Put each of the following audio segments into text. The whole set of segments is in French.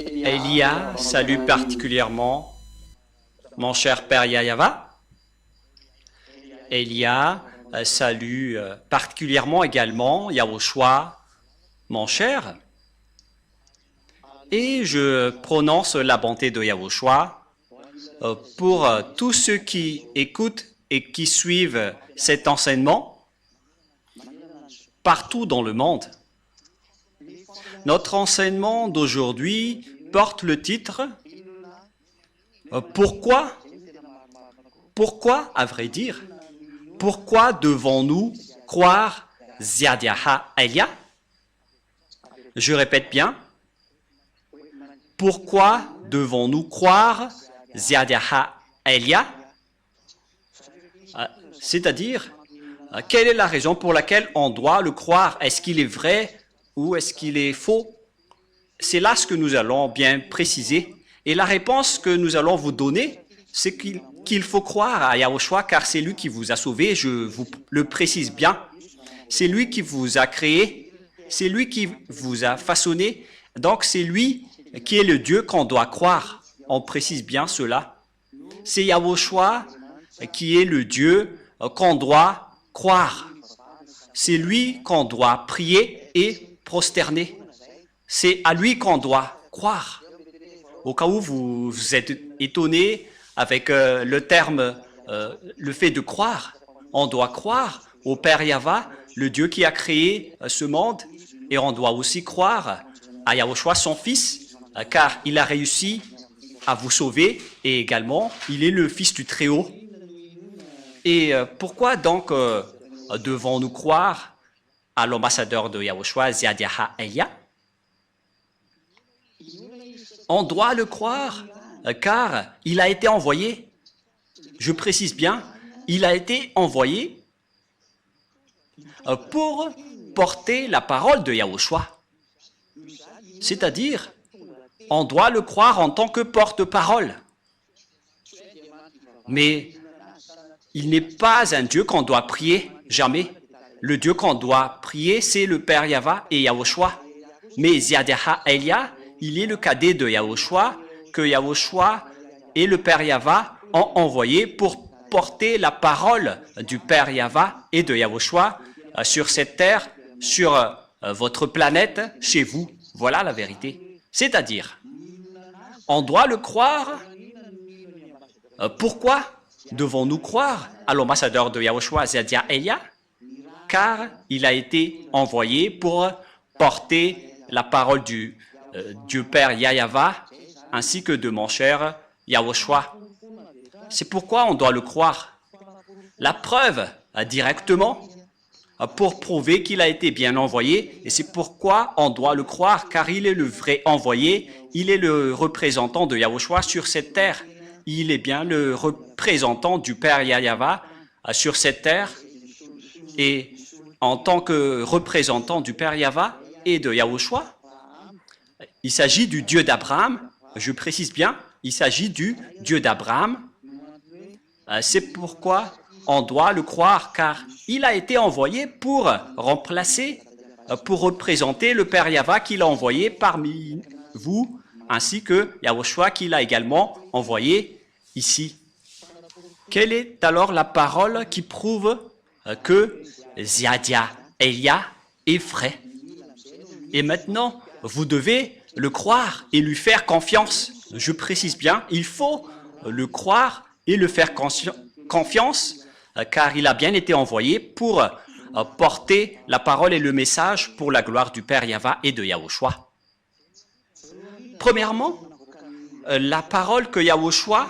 Elia salue particulièrement mon cher père Yayava. Elia salue particulièrement également Yahushua, mon cher. Et je prononce la bonté de Yahushua pour tous ceux qui écoutent et qui suivent cet enseignement partout dans le monde. Notre enseignement d'aujourd'hui porte le titre « Pourquoi, à vrai dire, pourquoi devons-nous croire Ziadiaha Elia ?» Je répète bien, pourquoi devons-nous croire Ziadiaha Elia? C'est-à-dire, quelle est la raison pour laquelle on doit le croire? Est-ce qu'il est vrai ou est-ce qu'il est faux? C'est là ce que nous allons bien préciser. Et la réponse que nous allons vous donner, c'est qu'il faut croire à Yahushua car c'est lui qui vous a sauvé, je vous le précise bien. C'est lui qui vous a créé, c'est lui qui vous a façonné, donc c'est lui qui est le Dieu qu'on doit croire. On précise bien cela. C'est Yahushua qui est le Dieu qu'on doit croire. C'est lui qu'on doit prier et prosterner. C'est à lui qu'on doit croire. Au cas où vous êtes étonné avec le terme, le fait de croire, on doit croire au Père Yahva, le Dieu qui a créé ce monde, et on doit aussi croire à Yahushua, son Fils, car il a réussi à vous sauver, et également, il est le Fils du Très-Haut. Et pourquoi donc devons-nous croire à l'ambassadeur de Yahushua, Ziadiaha Elia? On doit le croire car il a été envoyé. Je précise bien, il a été envoyé pour porter la parole de Yahushua. C'est-à-dire, on doit le croire en tant que porte-parole. Mais il n'est pas un Dieu qu'on doit prier, jamais. Le Dieu qu'on doit prier, c'est le Père Yahva et Yahushua. Mais Ziadiaha Elia, il est le cadet de Yahushua, que Yahushua et le Père Yahva ont envoyé pour porter la parole du Père Yahva et de Yahushua sur cette terre, sur votre planète, chez vous. Voilà la vérité. C'est-à-dire, on doit le croire. Pourquoi devons-nous croire à l'ambassadeur de Yahushua, Ziadiaha Elia? Car il a été envoyé pour porter la parole du Dieu Père Yahva, ainsi que de mon cher Yahushua. C'est pourquoi on doit le croire. La preuve, directement, pour prouver qu'il a été bien envoyé, et c'est pourquoi on doit le croire, car il est le vrai envoyé, il est le représentant de Yahushua sur cette terre. Il est bien le représentant du Père Yahva sur cette terre, et en tant que représentant du Père Yahva et de Yahushua, il s'agit du Dieu d'Abraham, je précise bien, il s'agit du Dieu d'Abraham. C'est pourquoi on doit le croire, car il a été envoyé pour remplacer, pour représenter le Père Yahva qu'il a envoyé parmi vous, ainsi que Yahushua qu'il a également envoyé ici. Quelle est alors la parole qui prouve que Ziadiaha Elia est vrai? Et maintenant, vous devez le croire et lui faire confiance. Je précise bien, il faut le croire et le faire confiance, car il a bien été envoyé pour porter la parole et le message pour la gloire du Père Yahva et de Yahushua. Premièrement, la parole que Yahushua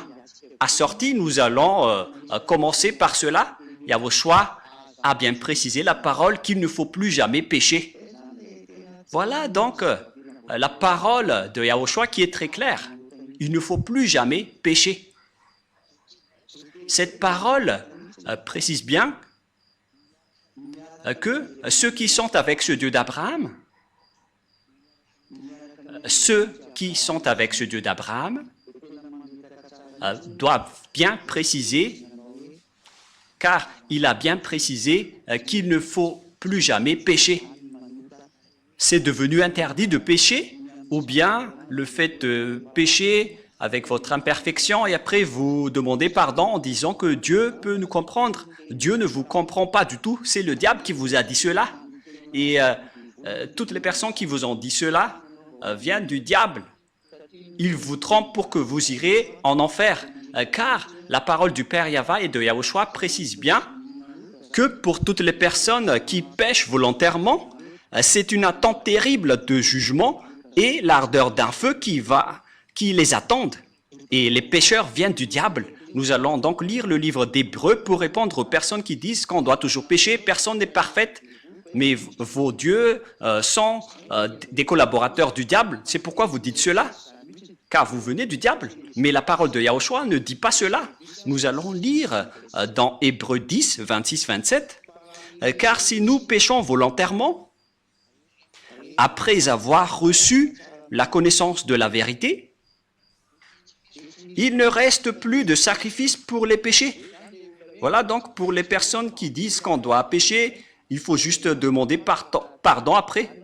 a sortie, nous allons commencer par cela. Yahushua a bien précisé la parole qu'il ne faut plus jamais pécher. Voilà donc la parole de Yahushua qui est très claire. Il ne faut plus jamais pécher. Cette parole précise bien que ceux qui sont avec ce Dieu d'Abraham, doivent bien préciser, car il a bien précisé qu'il ne faut plus jamais pécher. C'est devenu interdit de pécher ou bien le fait de pécher avec votre imperfection et après vous demandez pardon en disant que Dieu peut nous comprendre. Dieu ne vous comprend pas du tout, c'est le diable qui vous a dit cela. Et toutes les personnes qui vous ont dit cela viennent du diable. Il vous trompe pour que vous irez en enfer. Car la parole du Père Yahva et de Yahushua précise bien que pour toutes les personnes qui pêchent volontairement, c'est une attente terrible de jugement et l'ardeur d'un feu qui les attendent. Et les pécheurs viennent du diable. Nous allons donc lire le livre d'Hébreux pour répondre aux personnes qui disent qu'on doit toujours pécher. Personne n'est parfaite, mais vos dieux sont des collaborateurs du diable. C'est pourquoi vous dites cela, car vous venez du diable. Mais la parole de Yahushua ne dit pas cela. Nous allons lire dans Hébreux 10, 26-27. Car si nous péchons volontairement, après avoir reçu la connaissance de la vérité, il ne reste plus de sacrifice pour les péchés. Voilà donc pour les personnes qui disent qu'on doit pécher, il faut juste demander pardon après.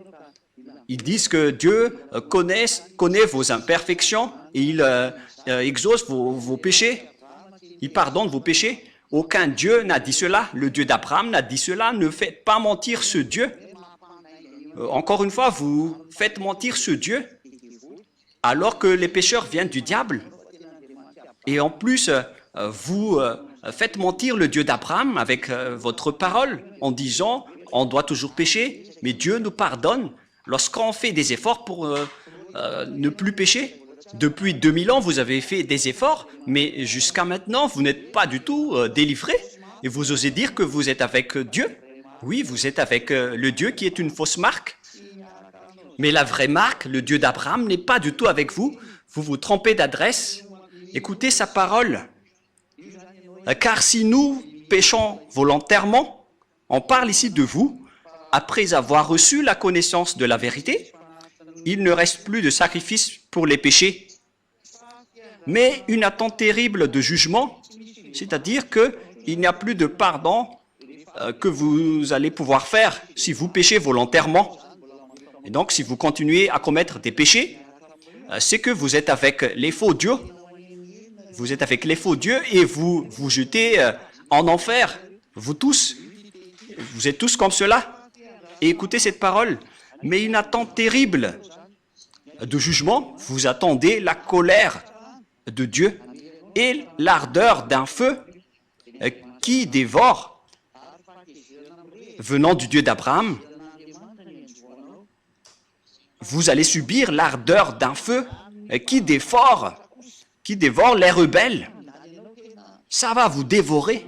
Ils disent que Dieu connaît vos imperfections et il exauce vos péchés. Il pardonne vos péchés. Aucun Dieu n'a dit cela. Le Dieu d'Abraham n'a dit cela. Ne faites pas mentir ce Dieu. Encore une fois, vous faites mentir ce Dieu alors que les pécheurs viennent du diable. Et en plus, vous faites mentir le Dieu d'Abraham avec votre parole en disant on doit toujours pécher, mais Dieu nous pardonne lorsqu'on fait des efforts pour ne plus pécher. Depuis 2000 ans, vous avez fait des efforts, mais jusqu'à maintenant, vous n'êtes pas du tout délivré. Et vous osez dire que vous êtes avec Dieu. Oui, vous êtes avec le Dieu qui est une fausse marque. Mais la vraie marque, le Dieu d'Abraham, n'est pas du tout avec vous. Vous vous trompez d'adresse. Écoutez sa parole. Car si nous péchons volontairement, on parle ici de vous, après avoir reçu la connaissance de la vérité, il ne reste plus de sacrifice pour les péchés, mais une attente terrible de jugement, c'est-à-dire qu'il n'y a plus de pardon que vous allez pouvoir faire si vous péchez volontairement. Et donc, si vous continuez à commettre des péchés, c'est que vous êtes avec les faux dieux. Vous êtes avec les faux dieux et vous vous jetez en enfer. Vous tous, vous êtes tous comme cela. Et écoutez cette parole. Mais une attente terrible de jugement, vous attendez la colère de Dieu et l'ardeur d'un feu qui dévore, venant du Dieu d'Abraham. Vous allez subir l'ardeur d'un feu qui dévore les rebelles. Ça va vous dévorer.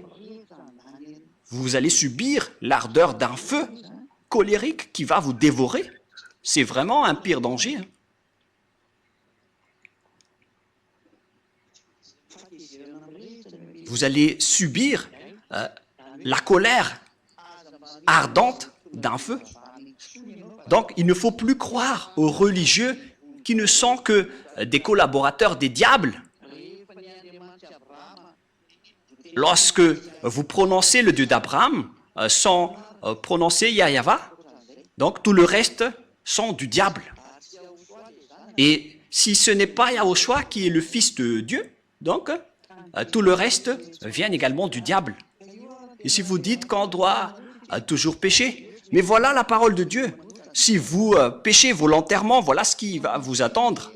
Vous allez subir l'ardeur d'un feu colérique qui va vous dévorer. C'est vraiment un pire danger. Vous allez subir la colère ardente d'un feu. Donc, il ne faut plus croire aux religieux qui ne sont que des collaborateurs des diables. Lorsque vous prononcez le Dieu d'Abraham sans prononcer Yahva, donc tout le reste sont du diable. Et si ce n'est pas Yahushua qui est le Fils de Dieu, donc tout le reste vient également du diable. Et si vous dites qu'on doit toujours pécher, mais voilà la parole de Dieu. Si vous péchez volontairement, voilà ce qui va vous attendre.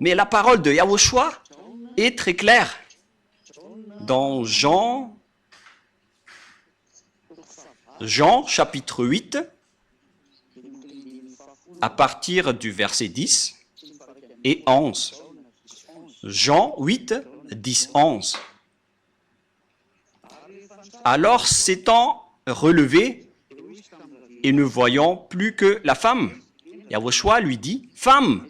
Mais la parole de Yahushua est très claire. Dans Jean chapitre 8, à partir du verset 10 et 11. Jean 8, 10, 11. Alors s'étant relevé et ne voyant plus que la femme, Yahushua lui dit, « Femme,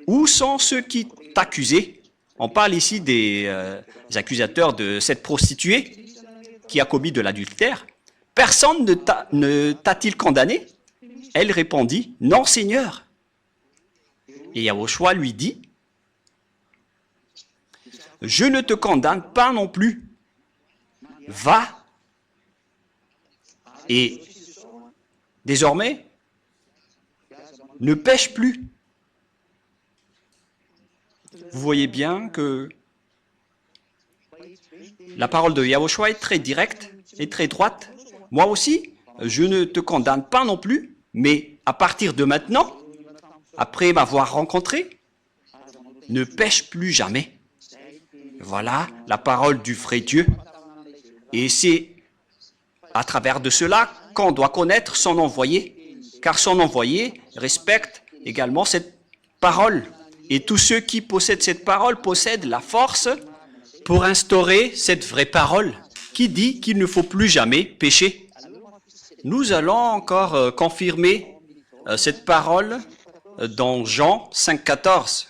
où sont ceux qui t'accusaient » On parle ici des accusateurs de cette prostituée qui a commis de l'adultère. « Personne ne t'a-t-il condamné » Elle répondit, « Non, Seigneur. » Et Yahushua lui dit, « Je ne te condamne pas non plus. Va. Et désormais, ne pêche plus. Vous voyez bien que la parole de Yahushua est très directe et très droite. Moi aussi, je ne te condamne pas non plus, mais à partir de maintenant, après m'avoir rencontré, ne pêche plus jamais. Voilà la parole du vrai Dieu. Et c'est à travers de cela qu'on doit connaître son envoyé, car son envoyé respecte également cette parole. Et tous ceux qui possèdent cette parole possèdent la force pour instaurer cette vraie parole qui dit qu'il ne faut plus jamais pécher. Nous allons encore confirmer cette parole dans Jean 5,14.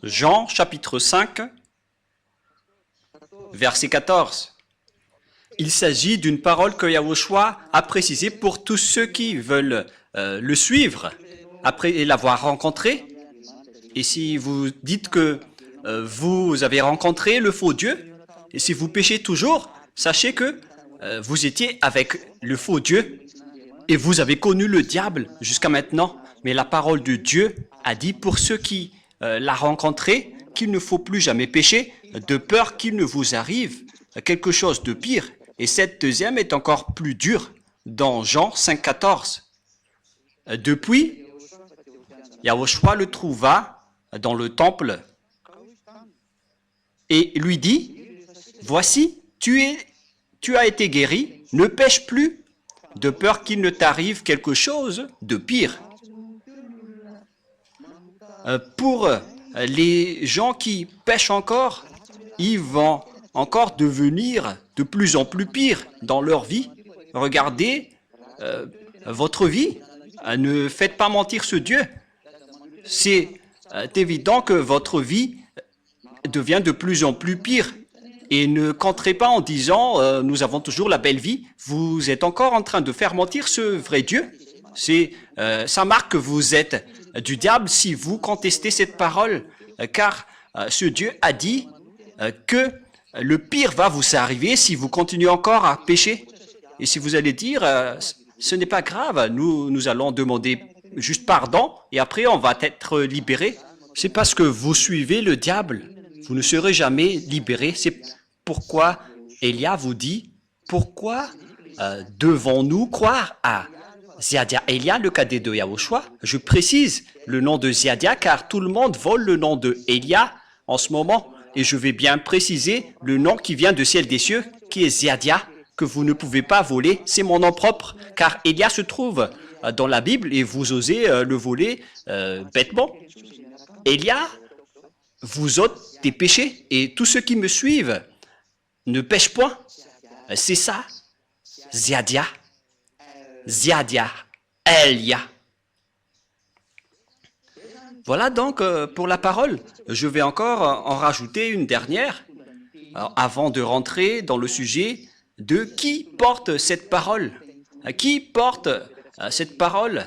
Jean chapitre 5, verset 14. Il s'agit d'une parole que Yahushua a précisée pour tous ceux qui veulent le suivre après l'avoir rencontré. Et si vous dites que vous avez rencontré le faux Dieu, et si vous péchez toujours, sachez que vous étiez avec le faux Dieu et vous avez connu le diable jusqu'à maintenant. Mais la parole de Dieu a dit pour ceux qui l'a rencontré qu'il ne faut plus jamais pécher de peur qu'il ne vous arrive quelque chose de pire. Et cette deuxième est encore plus dure dans Jean 5,14. Depuis, Yahushua le trouva dans le temple et lui dit, « Voici, tu as été guéri, ne pêche plus, de peur qu'il ne t'arrive quelque chose de pire. » Pour les gens qui pêchent encore, ils vont encore devenir de plus en plus pire dans leur vie. Regardez votre vie. Ne faites pas mentir ce Dieu. C'est évident que votre vie devient de plus en plus pire. Et ne comptez pas en disant nous avons toujours la belle vie. Vous êtes encore en train de faire mentir ce vrai Dieu. Ça marque que vous êtes du diable si vous contestez cette parole, car ce Dieu a dit que le pire va vous arriver si vous continuez encore à pécher. Et si vous allez dire, ce n'est pas grave, nous allons demander juste pardon et après on va être libéré. C'est parce que vous suivez le diable. Vous ne serez jamais libéré. C'est pourquoi Elia vous dit, pourquoi devons-nous croire à Ziadia Elia, le cadet de Yahushua? Je précise le nom de Ziadia car tout le monde vole le nom de Elia en ce moment. Et je vais bien préciser le nom qui vient de ciel des cieux, qui est Ziadia, que vous ne pouvez pas voler. C'est mon nom propre, car Elia se trouve dans la Bible et vous osez le voler bêtement. Elia vous ôte des péchés et tous ceux qui me suivent ne pêchent point. C'est ça, Ziadia. Ziadia, Elia. Voilà donc pour la parole. Je vais encore en rajouter une dernière avant de rentrer dans le sujet de qui porte cette parole. Qui porte cette parole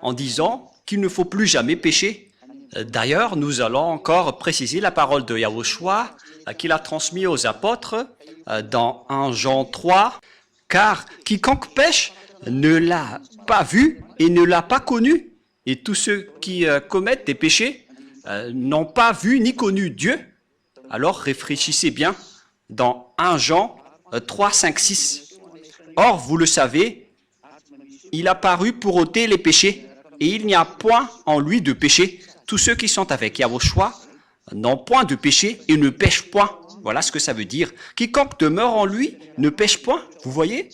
en disant qu'il ne faut plus jamais pécher. D'ailleurs, nous allons encore préciser la parole de Yahushua qu'il a transmise aux apôtres dans 1 Jean 3. Car quiconque pêche ne l'a pas vu et ne l'a pas connu. Et tous ceux qui commettent des péchés n'ont pas vu ni connu Dieu. Alors réfléchissez bien dans 1 Jean 3, 5, 6. Or, vous le savez, il a paru pour ôter les péchés, et il n'y a point en lui de péché. Tous ceux qui sont avec Yahushua n'ont point de péché et ne pêchent point. Voilà ce que ça veut dire. Quiconque demeure en lui ne pêche point. Vous voyez?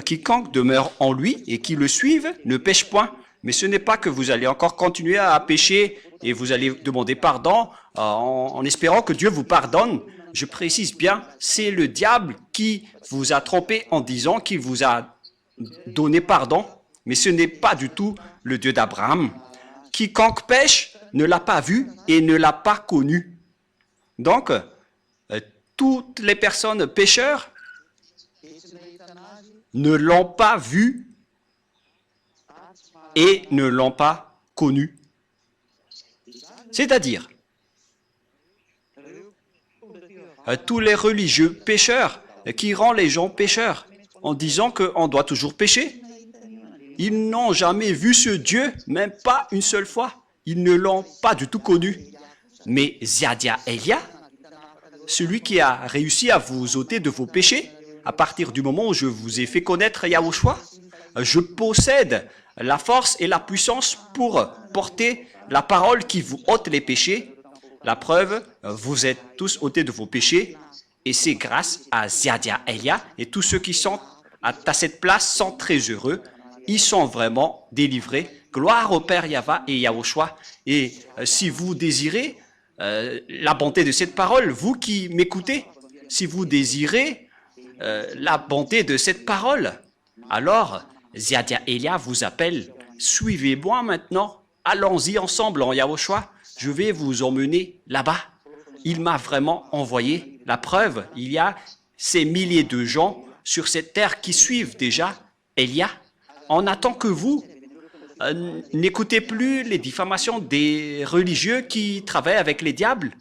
Quiconque demeure en lui et qui le suive ne pêche point. Mais ce n'est pas que vous allez encore continuer à pécher et vous allez demander pardon en espérant que Dieu vous pardonne. Je précise bien, c'est le diable qui vous a trompé en disant qu'il vous a donné pardon. Mais ce n'est pas du tout le Dieu d'Abraham. Quiconque pêche ne l'a pas vu et ne l'a pas connu. Donc, toutes les personnes pécheurs ne l'ont pas vu et ne l'ont pas connu. C'est-à-dire, tous les religieux pécheurs qui rendent les gens pécheurs en disant qu'on doit toujours pécher, ils n'ont jamais vu ce Dieu, même pas une seule fois. ils ne l'ont pas du tout connu. Mais Ziadia Elia, celui qui a réussi à vous ôter de vos péchés, à partir du moment où je vous ai fait connaître Yahushua, je possède la force et la puissance pour porter la parole qui vous ôte les péchés. La preuve, vous êtes tous ôtés de vos péchés et c'est grâce à Ziadia Elia et tous ceux qui sont à cette place sont très heureux. Ils sont vraiment délivrés. Gloire au Père Yahva et Yahushua. Et si vous désirez la bonté de cette parole, vous qui m'écoutez, si vous désirez la bonté de cette parole, alors Ziadia Elia vous appelle, suivez-moi maintenant, allons-y ensemble en Yahushua, je vais vous emmener là-bas. Il m'a vraiment envoyé. La preuve, il y a ces milliers de gens sur cette terre qui suivent déjà Elia. On attend que vous n'écoutez plus les diffamations des religieux qui travaillent avec les diables.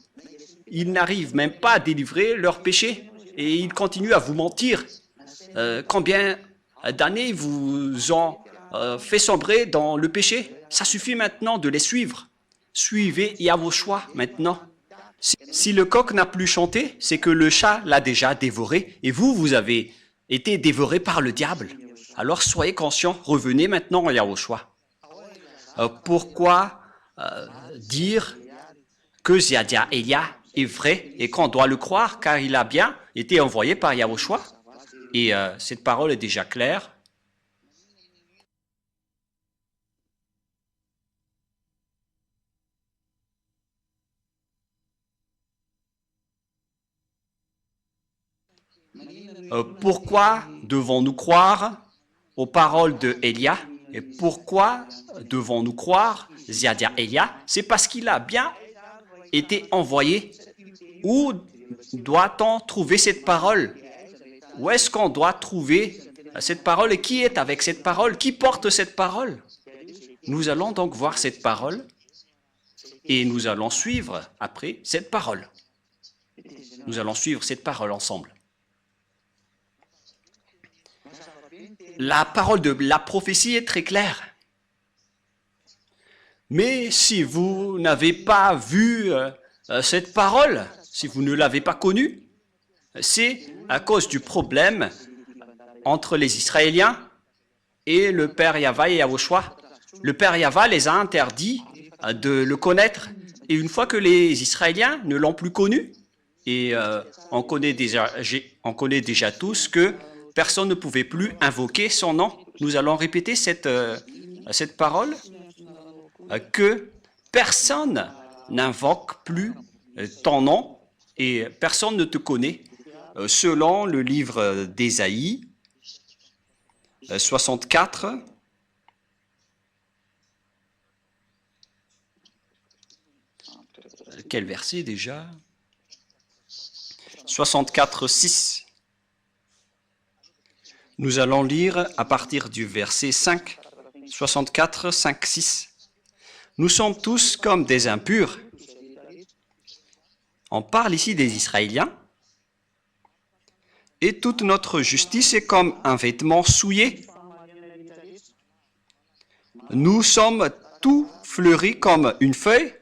Ils n'arrivent même pas à délivrer leurs péchés et ils continuent à vous mentir. Combien d'années vous ont fait sombrer dans le péché? Ça suffit maintenant de les suivre. Suivez Yahushua maintenant. Si le coq n'a plus chanté, c'est que le chat l'a déjà dévoré et vous avez été dévoré par le diable. Alors soyez conscients, revenez maintenant à Yahushua. Pourquoi dire que Ziadia Elia est vrai et qu'on doit le croire car il a bien été envoyé par Yahushua? Et cette parole est déjà claire. Pourquoi devons-nous croire aux paroles de Elia? Et pourquoi devons-nous croire Ziadia Elia? C'est parce qu'il a bien été envoyé. Où doit-on trouver cette parole? Où est-ce qu'on doit trouver cette parole? Et qui est avec cette parole? Qui porte cette parole? Nous allons donc voir cette parole et nous allons suivre après cette parole. Nous allons suivre cette parole ensemble. La parole de la prophétie est très claire. Mais si vous n'avez pas vu cette parole, si vous ne l'avez pas connue, c'est à cause du problème entre les Israéliens et le Père Yahva et Yahushua. Le Père Yahva les a interdits de le connaître. Et une fois que les Israéliens ne l'ont plus connu, et on connaît déjà tous que personne ne pouvait plus invoquer son nom. Nous allons répéter cette parole, que personne n'invoque plus ton nom et personne ne te connaît. Selon le livre d'Ésaïe 64, quel verset déjà? 64, 6. Nous allons lire à partir du verset 5, 64, 5, 6. Nous sommes tous comme des impurs. On parle ici des Israéliens. Et toute notre justice est comme un vêtement souillé. Nous sommes tout fleuris comme une feuille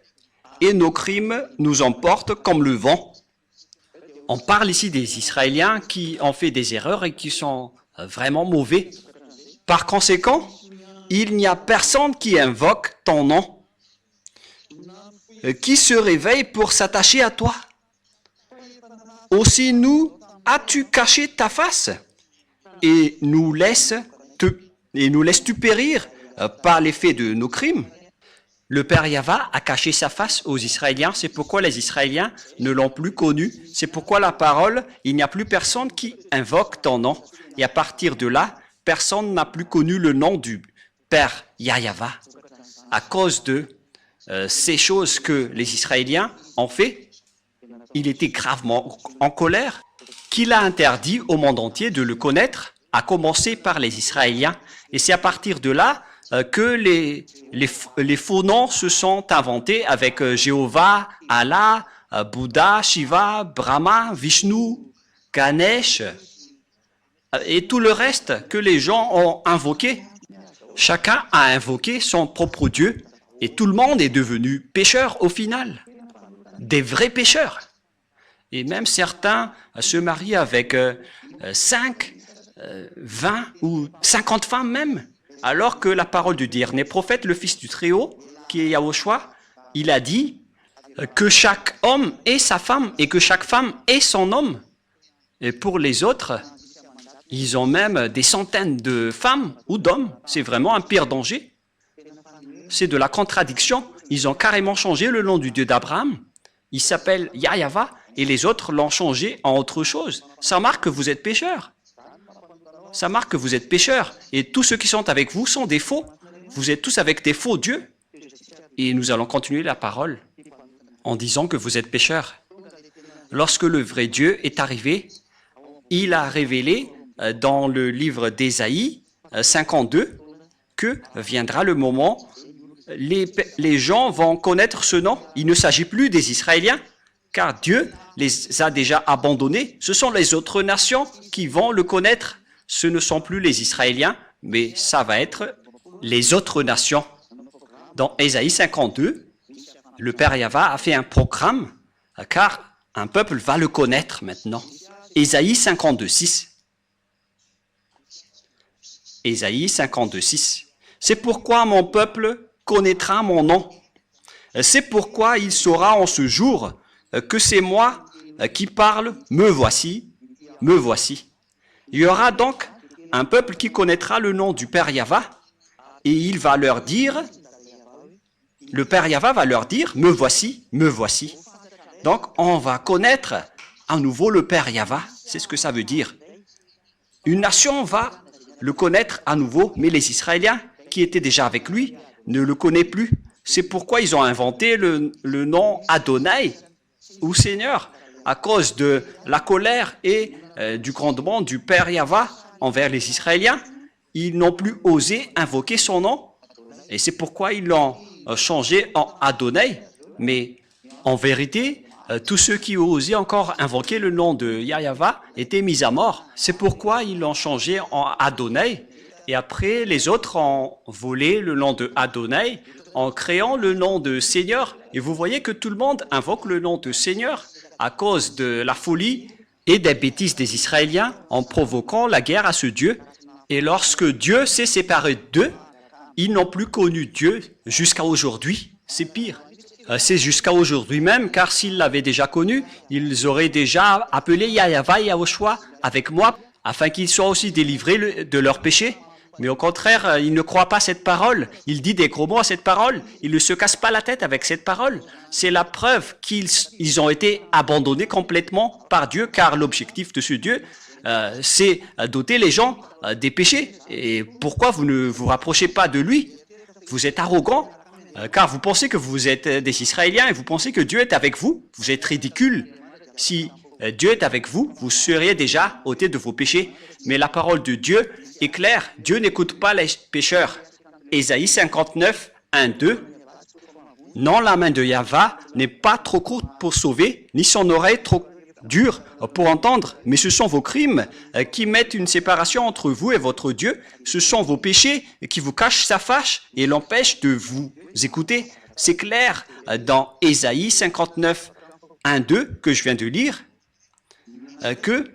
et nos crimes nous emportent comme le vent. On parle ici des Israéliens qui ont fait des erreurs et qui sont vraiment mauvais. Par conséquent, il n'y a personne qui invoque ton nom, qui se réveille pour s'attacher à toi. Aussi nous, as-tu caché ta face et nous laisses-tu périr par l'effet de nos crimes? Le Père Yahva a caché sa face aux Israéliens, c'est pourquoi les Israéliens ne l'ont plus connu, c'est pourquoi la parole, il n'y a plus personne qui invoque ton nom. Et à partir de là, personne n'a plus connu le nom du Père Yahva. À cause de ces choses que les Israéliens ont fait, il était gravement en colère, qu'il a interdit au monde entier de le connaître, à commencer par les Israéliens. Et c'est à partir de là que les faux noms se sont inventés avec Jéhovah, Allah, Bouddha, Shiva, Brahma, Vishnu, Ganesh et tout le reste que les gens ont invoqué. Chacun a invoqué son propre Dieu Et tout le monde est devenu pécheur au final, des vrais pécheurs. Et même certains se marient avec 5, 20 ou 50 femmes même. Alors que la parole du dernier prophète, le fils du Très-Haut, qui est Yahushua, il a dit que chaque homme ait sa femme et que chaque femme ait son homme. Et pour les autres, ils ont même des centaines de femmes ou d'hommes. C'est vraiment un pire danger. C'est de la contradiction. Ils ont carrément changé le nom du Dieu d'Abraham. Il s'appelle Yahava et les autres l'ont changé en autre chose. Ça marque que vous êtes pécheurs. Ça marque que vous êtes pécheurs. Et tous ceux qui sont avec vous sont des faux. Vous êtes tous avec des faux dieux. Et nous allons continuer la parole en disant que vous êtes pécheurs. Lorsque le vrai Dieu est arrivé, il a révélé dans le livre d'Ésaïe 52 que viendra le moment, les gens vont connaître ce nom. Il ne s'agit plus des Israéliens, car Dieu les a déjà abandonnés. Ce sont les autres nations qui vont le connaître. Ce ne sont plus les Israéliens, mais ça va être les autres nations. Dans Ésaïe 52, le Père Yahva a fait un programme, car un peuple va le connaître maintenant. Ésaïe 52, 6. Ésaïe 52, 6. C'est pourquoi mon peuple connaîtra mon nom. C'est pourquoi il saura en ce jour que c'est moi qui parle, me voici, me voici. Il y aura donc un peuple qui connaîtra le nom du Père Yahva et il va leur dire, le Père Yahva va leur dire, me voici, me voici. Donc on va connaître à nouveau le Père Yahva, c'est ce que ça veut dire. Une nation va le connaître à nouveau, mais les Israéliens qui étaient déjà avec lui ne le connaissent plus. C'est pourquoi ils ont inventé le nom Adonai, ou Seigneur, à cause de la colère et du grondement du Père Yahva envers les Israéliens. Ils n'ont plus osé invoquer son nom, et c'est pourquoi ils l'ont changé en Adonai. Mais en vérité, tous ceux qui osaient encore invoquer le nom de Yahva étaient mis à mort. C'est pourquoi ils l'ont changé en Adonai. Et après, les autres ont volé le nom de Adonai en créant le nom de Seigneur. Et vous voyez que tout le monde invoque le nom de Seigneur à cause de la folie et des bêtises des Israéliens en provoquant la guerre à ce Dieu. Et lorsque Dieu s'est séparé d'eux, ils n'ont plus connu Dieu jusqu'à aujourd'hui. C'est pire. C'est jusqu'à aujourd'hui même, car s'ils l'avaient déjà connu, ils auraient déjà appelé Yahva et Yahushua avec moi, afin qu'ils soient aussi délivrés de leurs péchés. Mais au contraire, ils ne croient pas cette parole. Il dit des gros mots à cette parole. Il ne se casse pas la tête avec cette parole. C'est la preuve qu'ils ont été abandonnés complètement par Dieu, car l'objectif de ce Dieu, c'est d'ôter les gens des péchés. Et pourquoi vous ne vous rapprochez pas de lui? Vous êtes arrogant, car vous pensez que vous êtes des Israéliens et vous pensez que Dieu est avec vous. Vous êtes ridicule. Si Dieu est avec vous, vous seriez déjà ôtés de vos péchés. Mais la parole de Dieu est claire. Dieu n'écoute pas les pécheurs. Ésaïe 59, 1, 2. Non, la main de Yahva n'est pas trop courte pour sauver, ni son oreille trop dure pour entendre, mais ce sont vos crimes qui mettent une séparation entre vous et votre Dieu. Ce sont vos péchés qui vous cachent sa face et l'empêchent de vous écouter. C'est clair dans Ésaïe 59, 1, 2 que je viens de lire, que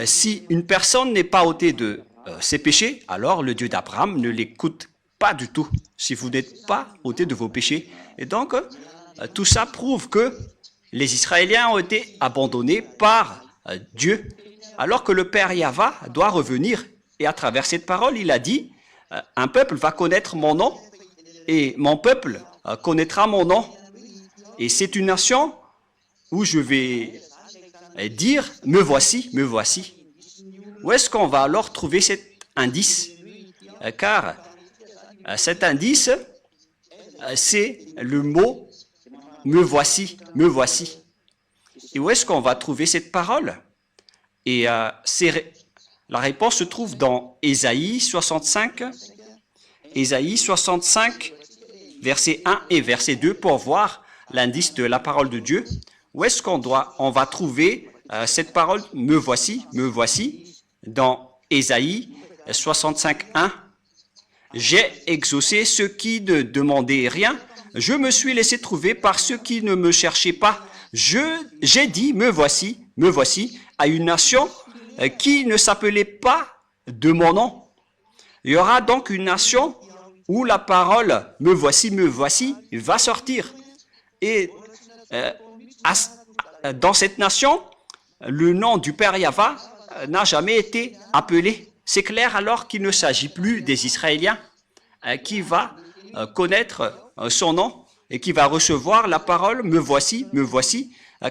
si une personne n'est pas ôtée de ses péchés, alors le Dieu d'Abraham ne l'écoute pas du tout, si vous n'êtes pas ôté de vos péchés. Et donc, tout ça prouve que les Israéliens ont été abandonnés par Dieu, alors que le Père Yahva doit revenir. Et à travers cette parole, il a dit, un peuple va connaître mon nom, et mon peuple connaîtra mon nom. Et c'est une nation où je vais dire, me voici, me voici. Où est-ce qu'on va alors trouver cet indice? Car cet indice, c'est le mot me voici, me voici. Et où est-ce qu'on va trouver cette parole? Et la réponse se trouve dans Ésaïe 65, verset 1 et verset 2 pour voir l'indice de la parole de Dieu. Où est-ce qu'on va trouver cette parole me voici, dans Ésaïe 65, 1. J'ai exaucé ceux qui ne demandaient rien. Je me suis laissé trouver par ceux qui ne me cherchaient pas. J'ai dit, me voici, à une nation qui ne s'appelait pas de mon nom. Il y aura donc une nation où la parole me voici, va sortir. Et dans cette nation, le nom du Père Yahva n'a jamais été appelé. C'est clair alors qu'il ne s'agit plus des Israéliens qui va connaître son nom et qui va recevoir la parole me voici,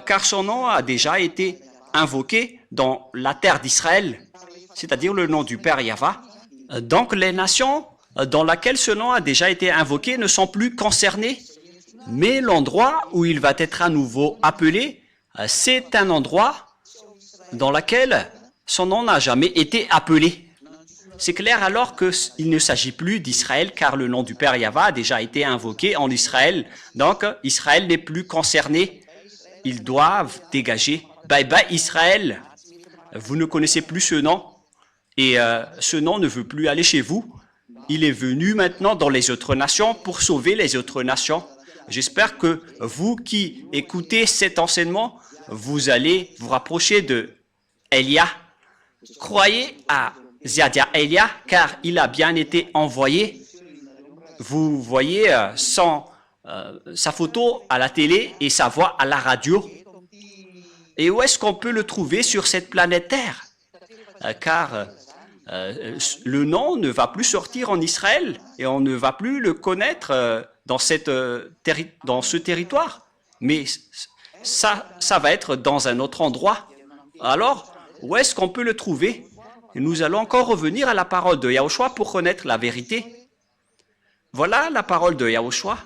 car son nom a déjà été invoqué dans la terre d'Israël, c'est-à-dire le nom du Père Yahva. Donc les nations dans lesquelles ce nom a déjà été invoqué ne sont plus concernées, mais l'endroit où il va être à nouveau appelé, c'est un endroit dans lequel son nom n'a jamais été appelé. C'est clair alors qu'il ne s'agit plus d'Israël, car le nom du Père Yahva a déjà été invoqué en Israël. Donc Israël n'est plus concerné. Ils doivent dégager. Bye bye Israël, vous ne connaissez plus ce nom. Et ce nom ne veut plus aller chez vous. Il est venu maintenant dans les autres nations pour sauver les autres nations. J'espère que vous qui écoutez cet enseignement, vous allez vous rapprocher de Elia. Croyez à Ziadia Elia, car il a bien été envoyé. Vous voyez sa photo à la télé et sa voix à la radio. Et où est-ce qu'on peut le trouver sur cette planète Terre? Car le nom ne va plus sortir en Israël et on ne va plus le connaître dans ce territoire. Mais ça va être dans un autre endroit. Alors, où est-ce qu'on peut le trouver? Et nous allons encore revenir à la parole de Yahushua pour connaître la vérité. Voilà la parole de Yahushua.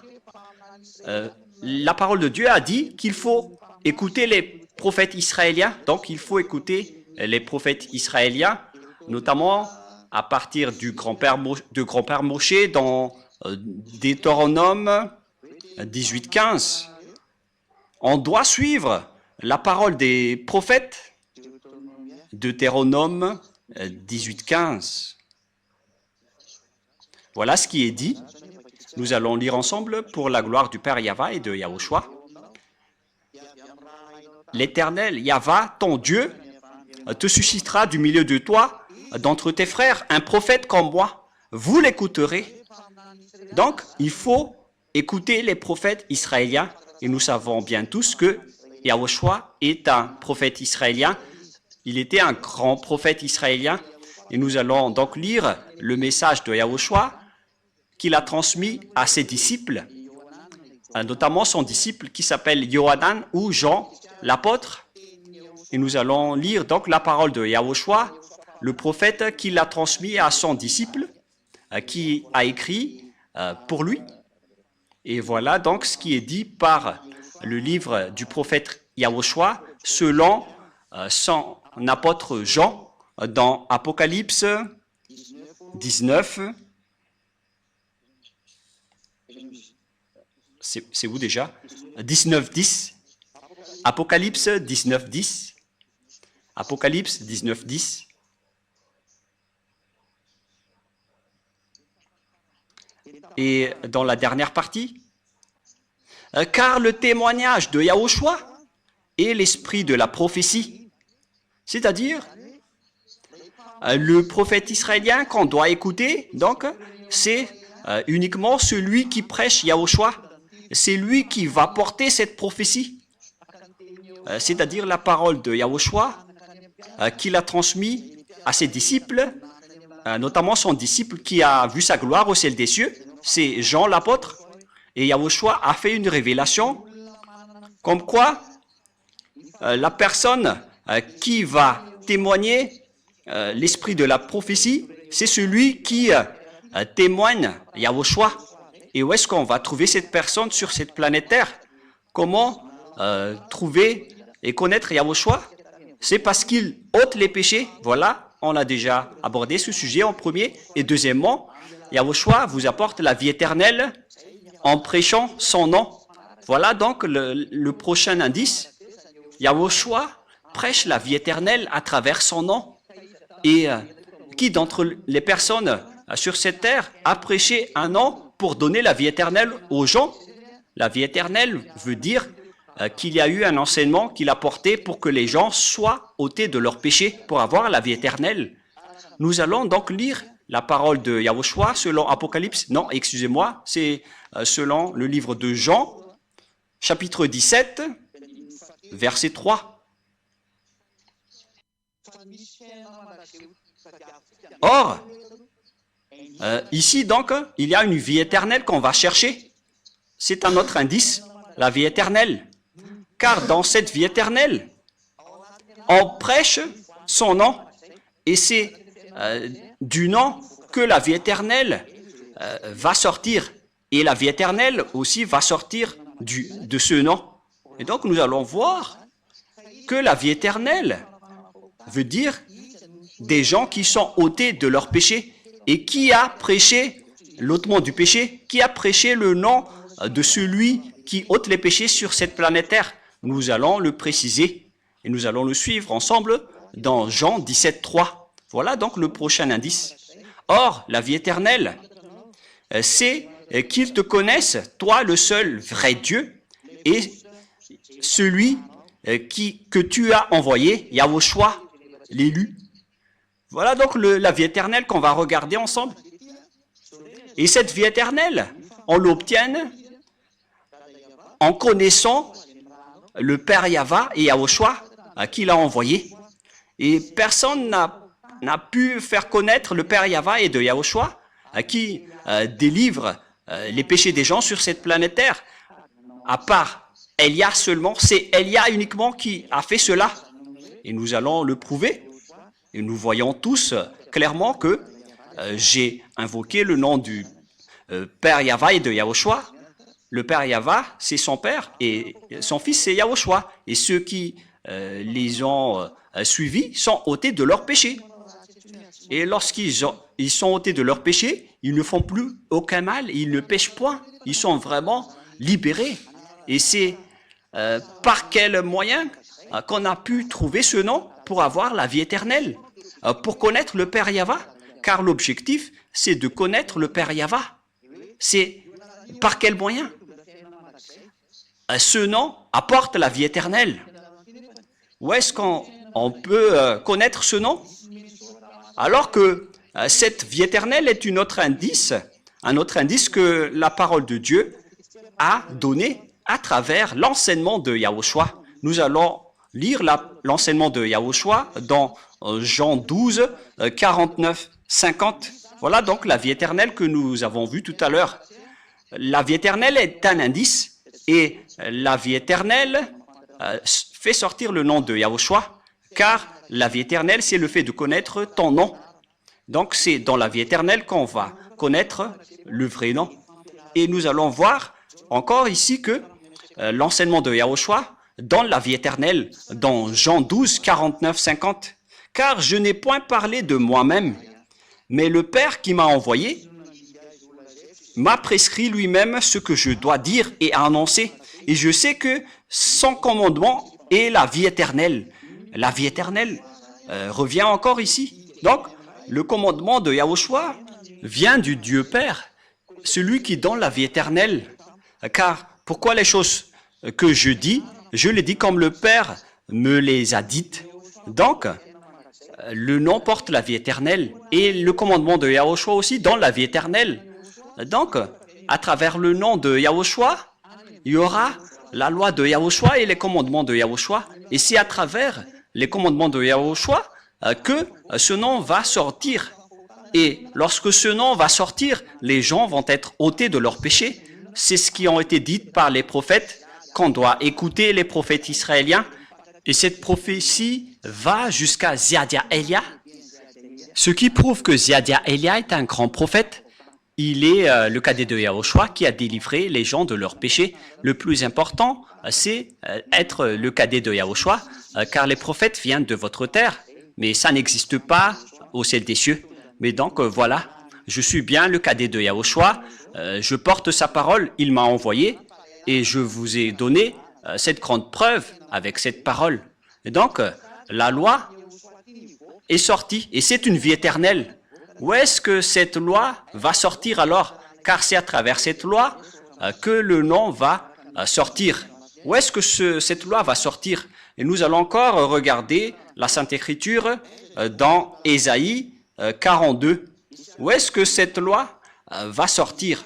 La parole de Dieu a dit qu'il faut écouter les prophètes israéliens. Donc, il faut écouter les prophètes israéliens, notamment à partir de grand-père Moshe dans Deutéronome 18:15. On doit suivre la parole des prophètes. Deutéronome 18:15. Voilà ce qui est dit. Nous allons lire ensemble pour la gloire du Père Yahva et de Yahushua. L'Éternel Yahva, ton Dieu, te suscitera du milieu de toi, d'entre tes frères, un prophète comme moi. Vous l'écouterez. Donc, il faut écouter les prophètes israéliens. Et nous savons bien tous que Yahushua est un prophète israélien. Il était un grand prophète israélien. Et nous allons donc lire le message de Yahushua qu'il a transmis à ses disciples, notamment son disciple qui s'appelle Yohanan ou Jean, l'apôtre. Et nous allons lire donc la parole de Yahushua, le prophète qui l'a transmis à son disciple, qui a écrit pour lui. Et voilà donc ce qui est dit par le livre du prophète Yahushua selon son apôtre Jean dans Apocalypse 19. C'est où déjà? 19:10. Apocalypse 19:10. Apocalypse 19:10. Et dans la dernière partie, car le témoignage de Yahushua est l'esprit de la prophétie, c'est-à-dire le prophète israélien qu'on doit écouter, donc c'est uniquement celui qui prêche Yahushua. C'est lui qui va porter cette prophétie, c'est-à-dire la parole de Yahushua qu'il a transmis à ses disciples, notamment son disciple qui a vu sa gloire au ciel des cieux, c'est Jean l'apôtre. Et Yahushua a fait une révélation comme quoi la personne qui va témoigner l'esprit de la prophétie, c'est celui qui témoigne Yahushua. Et où est-ce qu'on va trouver cette personne sur cette planète Terre? Comment trouver et connaître Yahushua? C'est parce qu'il ôte les péchés. Voilà, on a déjà abordé ce sujet en premier. Et deuxièmement, Yahushua vous apporte la vie éternelle en prêchant son nom. Voilà donc le prochain indice. Yahushua prêche la vie éternelle à travers son nom. Et qui d'entre les personnes sur cette terre a prêché un an pour donner la vie éternelle aux gens. La vie éternelle veut dire qu'il y a eu un enseignement qu'il a porté pour que les gens soient ôtés de leurs péchés pour avoir la vie éternelle. Nous allons donc lire la parole de Yahushua selon Apocalypse. Non, excusez-moi, c'est selon le livre de Jean, chapitre 17, verset 3. Or, ici donc, il y a une vie éternelle qu'on va chercher. C'est un autre indice, la vie éternelle. Car dans cette vie éternelle, on prêche son nom. Et c'est du nom que la vie éternelle va sortir. Et la vie éternelle aussi va sortir de ce nom. Et donc nous allons voir que la vie éternelle veut dire des gens qui sont ôtés de leur péché. Et qui a prêché l'ôtement du péché? Qui a prêché le nom de celui qui ôte les péchés sur cette planète Terre? Nous allons le préciser et nous allons le suivre ensemble dans Jean 17, 3. Voilà donc le prochain indice. Or, la vie éternelle, c'est qu'ils te connaissent, toi le seul vrai Dieu, et celui que tu as envoyé, Yahushua, l'élu. Voilà donc la vie éternelle qu'on va regarder ensemble. Et cette vie éternelle, on l'obtient en connaissant le Père Yahva et Yahushua qui l'a envoyé. Et personne n'a pu faire connaître le Père Yahva et de Yahushua qui délivre les péchés des gens sur cette planète Terre. À part Elia seulement, c'est Elia uniquement qui a fait cela. Et nous allons le prouver. Et nous voyons tous clairement que j'ai invoqué le nom du Père Yahva et de Yahushua. Le Père Yahva, c'est son Père, et son Fils, c'est Yahushua. Et ceux qui les ont suivis sont ôtés de leurs péchés. Et lorsqu'ils sont ôtés de leurs péchés, ils ne font plus aucun mal, ils ne pêchent point. Ils sont vraiment libérés. Et c'est par quel moyen qu'on a pu trouver ce nom pour avoir la vie éternelle, pour connaître le Père Yahva, car l'objectif, c'est de connaître le Père Yahva. C'est par quel moyen? Ce nom apporte la vie éternelle. Où est-ce qu'on peut connaître ce nom? Alors que cette vie éternelle est un autre indice que la parole de Dieu a donné à travers l'enseignement de Yahushua. Nous allons lire l'enseignement de Yahushua dans Jean 12, 49, 50. Voilà donc la vie éternelle que nous avons vue tout à l'heure. La vie éternelle est un indice et la vie éternelle fait sortir le nom de Yahushua, car la vie éternelle, c'est le fait de connaître ton nom. Donc c'est dans la vie éternelle qu'on va connaître le vrai nom. Et nous allons voir encore ici que l'enseignement de Yahushua dans la vie éternelle, dans Jean 12, 49, 50. Car je n'ai point parlé de moi-même, mais le Père qui m'a envoyé m'a prescrit lui-même ce que je dois dire et annoncer. Et je sais que son commandement est la vie éternelle. La vie éternelle revient encore ici. Donc, le commandement de Yahushua vient du Dieu Père, celui qui donne la vie éternelle. Car pourquoi les choses que je dis, je les dis comme le Père me les a dites. Donc, le nom porte la vie éternelle et le commandement de Yahushua aussi donne la vie éternelle. Donc, à travers le nom de Yahushua, il y aura la loi de Yahushua et les commandements de Yahushua. Et c'est à travers les commandements de Yahushua que ce nom va sortir. Et lorsque ce nom va sortir, les gens vont être ôtés de leurs péchés. C'est ce qui a été dit par les prophètes, qu'on doit écouter les prophètes israéliens. Et cette prophétie va jusqu'à Ziadia Elia, ce qui prouve que Ziadia Elia est un grand prophète. Il est le cadet de Yahushua qui a délivré les gens de leurs péchés. Le plus important, c'est être le cadet de Yahushua, car les prophètes viennent de votre terre, mais ça n'existe pas au ciel des cieux. Mais donc voilà, je suis bien le cadet de Yahushua, je porte sa parole, il m'a envoyé, et je vous ai donné cette grande preuve avec cette parole. Et donc, la loi est sortie, et c'est une vie éternelle. Où est-ce que cette loi va sortir alors? Car c'est à travers cette loi que le nom va sortir. Où est-ce que cette loi va sortir? Et nous allons encore regarder la Sainte Écriture dans Ésaïe 42. Où est-ce que cette loi va sortir?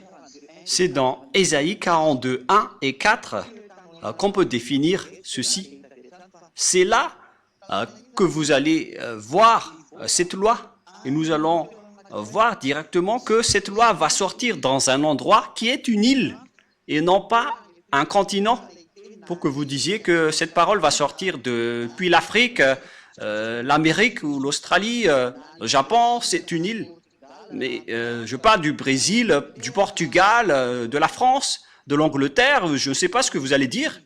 C'est dans Ésaïe 42, 1 et 4 qu'on peut définir ceci. C'est là que vous allez voir cette loi. Et nous allons voir directement que cette loi va sortir dans un endroit qui est une île et non pas un continent. Pour que vous disiez que cette parole va sortir depuis l'Afrique, l'Amérique ou l'Australie, le Japon, c'est une île. Mais je parle du Brésil, du Portugal, de la France, de l'Angleterre, je ne sais pas ce que vous allez dire.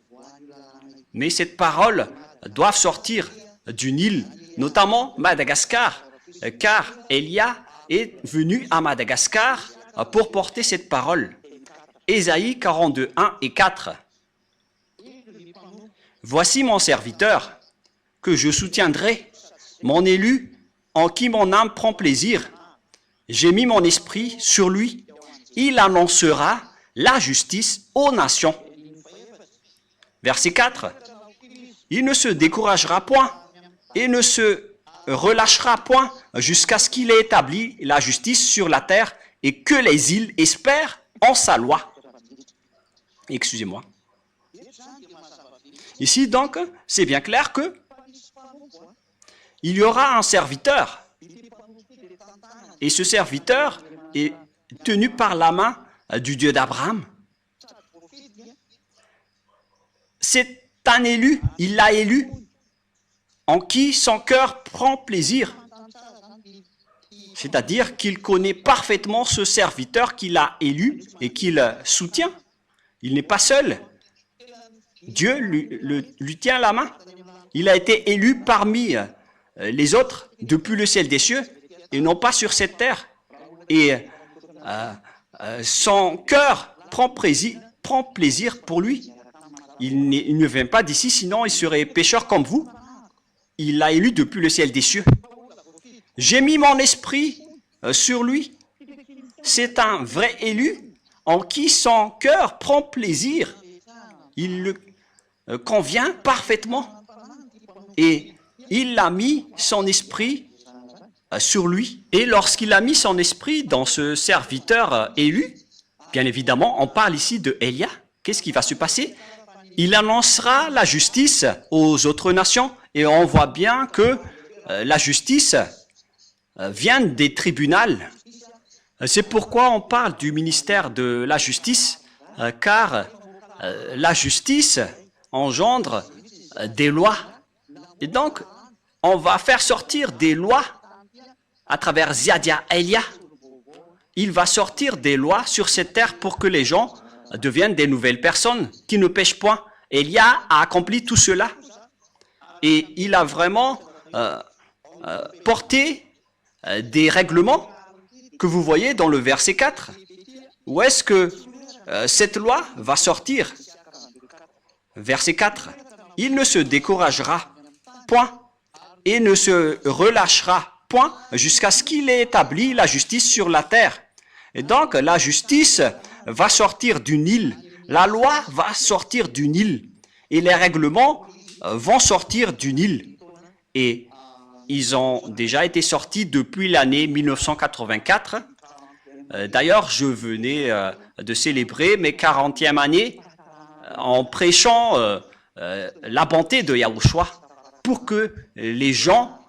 Mais cette parole doit sortir d'une île, notamment Madagascar, car Élia est venu à Madagascar pour porter cette parole. Ésaïe 42, 1 et 4. Voici mon serviteur, que je soutiendrai, mon élu, en qui mon âme prend plaisir. J'ai mis mon esprit sur lui. Il annoncera la justice aux nations. Verset 4. Il ne se découragera point et ne se relâchera point jusqu'à ce qu'il ait établi la justice sur la terre et que les îles espèrent en sa loi. Excusez-moi. Ici, donc, c'est bien clair que il y aura un serviteur. Et ce serviteur est tenu par la main du Dieu d'Abraham. C'est un élu, il l'a élu, en qui son cœur prend plaisir. C'est-à-dire qu'il connaît parfaitement ce serviteur qu'il a élu et qu'il soutient. Il n'est pas seul. Dieu lui tient la main. Il a été élu parmi les autres depuis le ciel des cieux et non pas sur cette terre. Et son cœur prend plaisir pour lui. Il ne vient pas d'ici, sinon il serait pécheur comme vous. Il l'a élu depuis le ciel des cieux. J'ai mis mon esprit sur lui. C'est un vrai élu en qui son cœur prend plaisir. Il le convient parfaitement. Et il a mis son esprit sur lui. Et lorsqu'il a mis son esprit dans ce serviteur élu, bien évidemment, on parle ici de Élia. Qu'est-ce qui va se passer? Il annoncera la justice aux autres nations. Et on voit bien que la justice vient des tribunaux. C'est pourquoi on parle du ministère de la justice, car la justice engendre des lois. Et donc, on va faire sortir des lois à travers Ziadia Elia. Il va sortir des lois sur cette terre pour que les gens deviennent des nouvelles personnes qui ne pêchent point. Elia a accompli tout cela. Et il a vraiment porté des règlements que vous voyez dans le verset 4. Où est-ce que cette loi va sortir? Verset 4. Il ne se découragera point et ne se relâchera point jusqu'à ce qu'il ait établi la justice sur la terre. Et donc, la justice va sortir d'une île. La loi va sortir d'une île. Et les règlements vont sortir d'une île. Et ils ont déjà été sortis depuis l'année 1984. D'ailleurs, je venais de célébrer mes 40e années en prêchant la bonté de Yahushua pour que les gens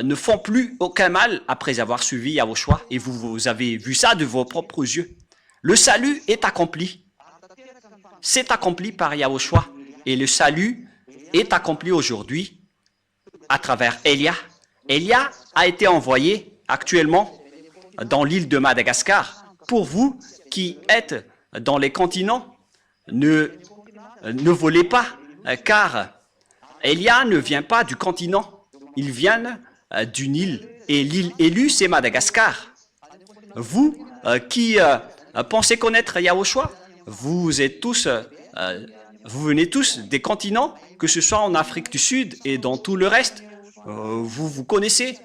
ne font plus aucun mal après avoir suivi Yahushua. Et vous avez vu ça de vos propres yeux. Le salut est accompli. C'est accompli par Yahushua. Et le salut est accompli aujourd'hui à travers Élia. Élia a été envoyé actuellement dans l'île de Madagascar. Pour vous qui êtes dans les continents, ne volez pas, car Élia ne vient pas du continent. Il vient d'une île. Et l'île élue, c'est Madagascar. Vous qui pensez connaître Yahushua, vous êtes tous... vous venez tous des continents, que ce soit en Afrique du Sud et dans tout le reste. Vous connaissez.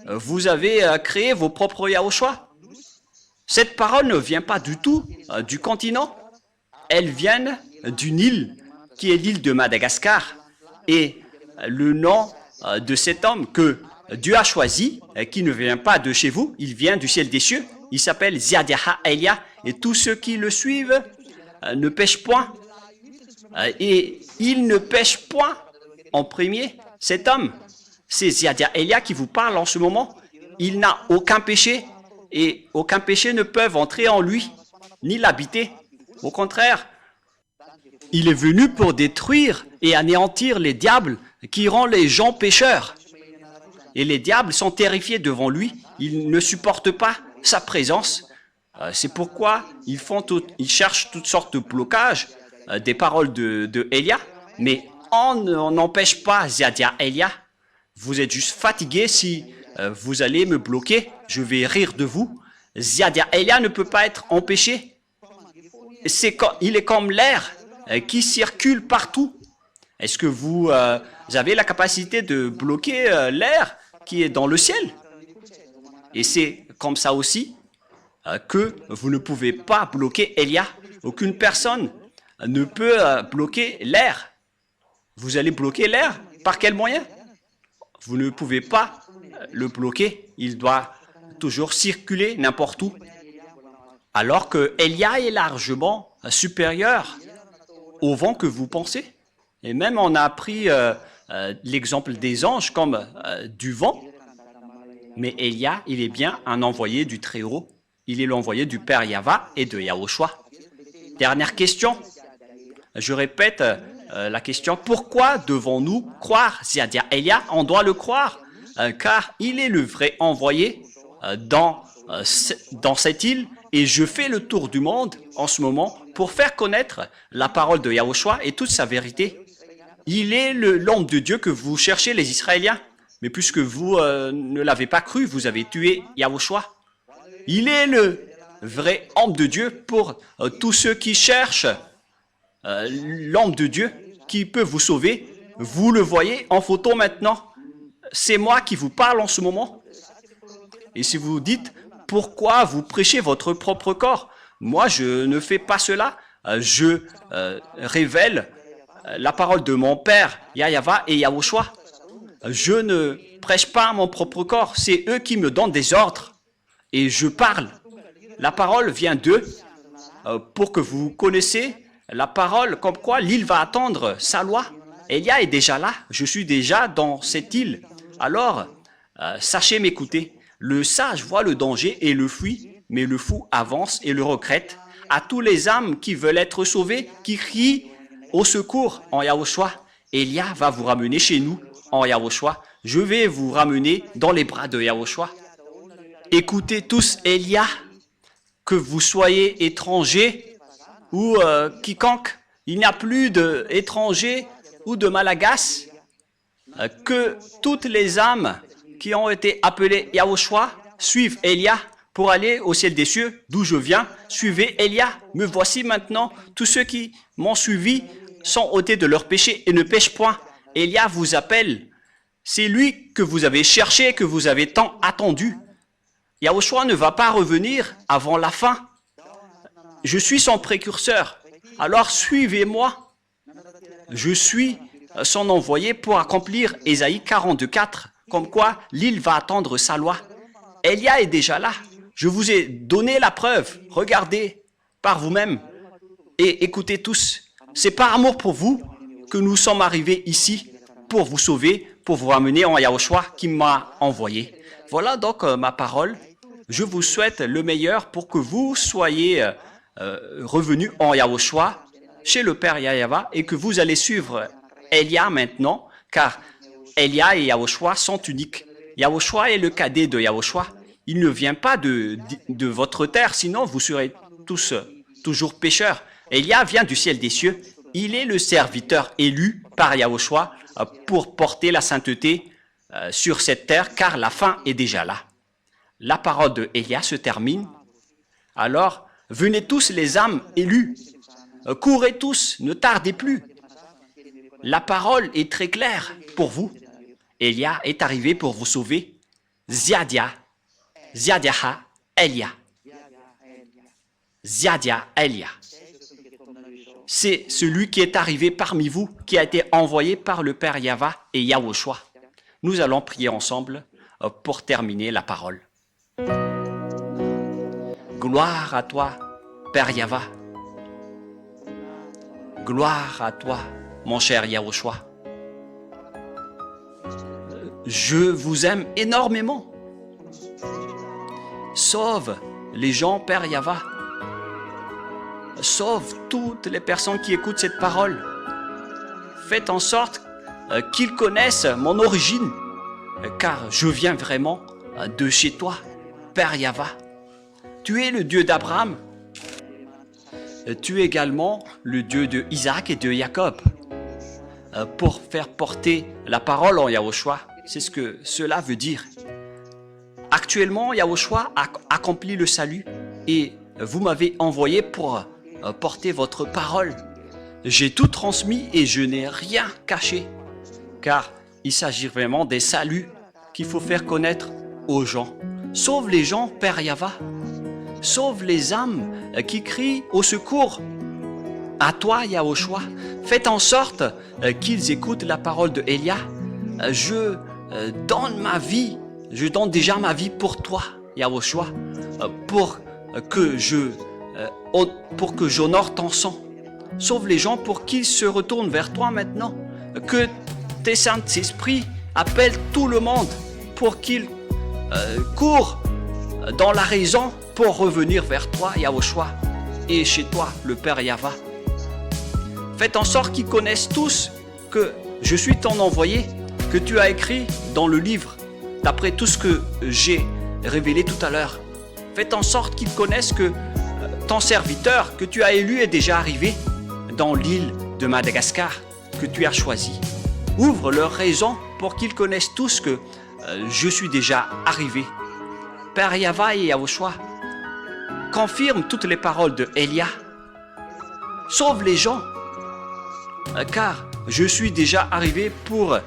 vous avez créé vos propres Yahushua. Cette parole ne vient pas du tout du continent. Elle vient d'une île qui est l'île de Madagascar. Et le nom de cet homme que Dieu a choisi, qui ne vient pas de chez vous, il vient du ciel des cieux. Il s'appelle Ziadiaha Elia. Et tous ceux qui le suivent ne pêchent point. Et il ne pêche point en premier. Cet homme, c'est Ziadiaha Elia qui vous parle en ce moment. Il n'a aucun péché. Et aucun péché ne peut entrer en lui, ni l'habiter. Au contraire, il est venu pour détruire et anéantir les diables qui rendent les gens pécheurs. Et les diables sont terrifiés devant lui. Ils ne supportent pas sa présence. C'est pourquoi ils cherchent toutes sortes de blocages des paroles de Elia. Mais on n'empêche pas Ziadiaha Elia. Vous êtes juste fatigué si vous allez me bloquer. Je vais rire de vous. Ziadiaha Elia ne peut pas être empêché. Il est comme l'air qui circule partout. Est-ce que vous avez la capacité de bloquer l'air qui est dans le ciel? Et c'est comme ça aussi que vous ne pouvez pas bloquer Elia. Aucune personne ne peut bloquer l'air. Vous allez bloquer l'air par quel moyen? Vous ne pouvez pas le bloquer. Il doit toujours circuler n'importe où. Alors que Elia est largement supérieur au vent que vous pensez. Et même on a pris l'exemple des anges comme du vent. Mais Elia, il est bien un envoyé du Très-Haut. Il est l'envoyé du Père Yahva et de Yahushua. Dernière question. Je répète la question. Pourquoi devons-nous croire Ziadiaha Elia? On doit le croire car il est le vrai envoyé dans cette île. Et je fais le tour du monde en ce moment pour faire connaître la parole de Yahushua et toute sa vérité. Il est l'homme de Dieu que vous cherchez, les Israéliens. Mais puisque vous ne l'avez pas cru, vous avez tué Yahushua. Il est le vrai homme de Dieu pour tous ceux qui cherchent l'homme de Dieu qui peut vous sauver. Vous le voyez en photo maintenant. C'est moi qui vous parle en ce moment. Et si vous dites, pourquoi vous prêchez votre propre corps? Moi, je ne fais pas cela. Je révèle la parole de mon Père, Yahva et Yahushua. Je ne prêche pas mon propre corps. C'est eux qui me donnent des ordres. Et je parle. La parole vient d'eux pour que vous connaissiez la parole comme quoi l'île va attendre sa loi. Elia est déjà là. Je suis déjà dans cette île. Alors, sachez m'écouter. Le sage voit le danger et le fuit, mais le fou avance et le regrette. À tous les âmes qui veulent être sauvées, qui crient au secours en Yahushua, Elia va vous ramener chez nous en Yahushua. Je vais vous ramener dans les bras de Yahushua. Écoutez tous Elia, que vous soyez étrangers ou quiconque. Il n'y a plus d'étrangers ou de malagas. Que toutes les âmes qui ont été appelées Yahushua suivent Elia pour aller au ciel des cieux, d'où je viens. Suivez Elia. Me voici maintenant. Tous ceux qui m'ont suivi sont ôtés de leurs péchés et ne pêchent point. Elia vous appelle. C'est lui que vous avez cherché, que vous avez tant attendu. Yahushua ne va pas revenir avant la fin. Je suis son précurseur. Alors suivez-moi. Je suis son envoyé pour accomplir Ésaïe 42:4, comme quoi l'île va attendre sa loi. Elia est déjà là. Je vous ai donné la preuve. Regardez par vous-même et écoutez tous. C'est par amour pour vous que nous sommes arrivés ici pour vous sauver, pour vous ramener en Yahushua qui m'a envoyé. Voilà donc ma parole. Je vous souhaite le meilleur pour que vous soyez revenus en Yahushua chez le Père Yahva et que vous allez suivre Elia maintenant, car Elia et Yahushua sont uniques. Yahushua est le cadet de Yahushua. Il ne vient pas de votre terre, sinon vous serez tous toujours pécheurs. Elia vient du ciel des cieux. Il est le serviteur élu par Yahushua pour porter la sainteté sur cette terre, car la fin est déjà là. La parole de Elia se termine. Alors, venez tous les âmes élues. Courez tous, ne tardez plus. La parole est très claire pour vous. Elia est arrivé pour vous sauver. Ziadia, Ziadiaha, Elia. Ziadia, Elia. C'est celui qui est arrivé parmi vous, qui a été envoyé par le Père Yahva et Yahushua. Nous allons prier ensemble pour terminer la parole. Gloire à toi, Père Yahva. Gloire à toi, mon cher Yahushua. Je vous aime énormément. Sauve les gens, Père Yahva. Sauve toutes les personnes qui écoutent cette parole. Faites en sorte qu'ils connaissent mon origine, car je viens vraiment de chez toi, Père Yahva. Tu es le Dieu d'Abraham. Tu es également le Dieu de Isaac et de Jacob. Pour faire porter la parole en Yahushua, c'est ce que cela veut dire. Actuellement, Yahushua a accompli le salut et vous m'avez envoyé pour porter votre parole. J'ai tout transmis et je n'ai rien caché, car il s'agit vraiment des saluts qu'il faut faire connaître aux gens. Sauve les gens, Père Yahva. Sauve les âmes qui crient au secours. À toi, Yahushua, faites en sorte qu'ils écoutent la parole de Elia. Je donne ma vie, je donne déjà ma vie pour toi, Yahushua, pour que j'honore ton sang. Sauve les gens pour qu'ils se retournent vers toi maintenant. Que tes Saint-Esprits appellent tout le monde pour qu'ils courent dans la raison pour revenir vers toi, Yahushua, et chez toi, le Père Yahva. Faites en sorte qu'ils connaissent tous que je suis ton envoyé, que tu as écrit dans le livre, d'après tout ce que j'ai révélé tout à l'heure. Faites en sorte qu'ils connaissent que ton serviteur que tu as élu est déjà arrivé dans l'île de Madagascar que tu as choisi. Ouvre leur raison pour qu'ils connaissent tous que je suis déjà arrivé. Père Yahva et Yahushua, confirme toutes les paroles de Elia. Sauve les gens, car je suis déjà arrivé pour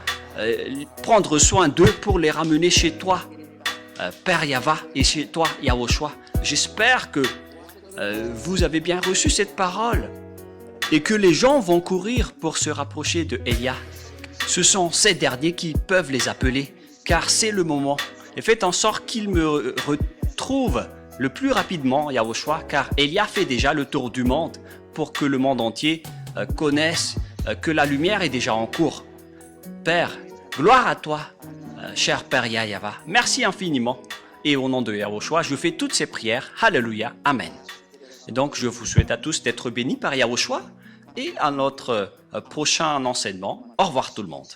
prendre soin d'eux, pour les ramener chez toi, Père Yahva, et chez toi, Yahushua. J'espère que vous avez bien reçu cette parole et que les gens vont courir pour se rapprocher de Elia. Ce sont ces derniers qui peuvent les appeler, car c'est le moment. Et faites en sorte qu'ils me retrouvent le plus rapidement, Yahushua, car Elia fait déjà le tour du monde pour que le monde entier connaisse que la lumière est déjà en cours. Père, gloire à toi, cher Père Yahva. Merci infiniment. Et au nom de Yahushua, je fais toutes ces prières. Alléluia. Amen. Et donc, je vous souhaite à tous d'être bénis par Yahushua et à notre prochain enseignement. Au revoir tout le monde.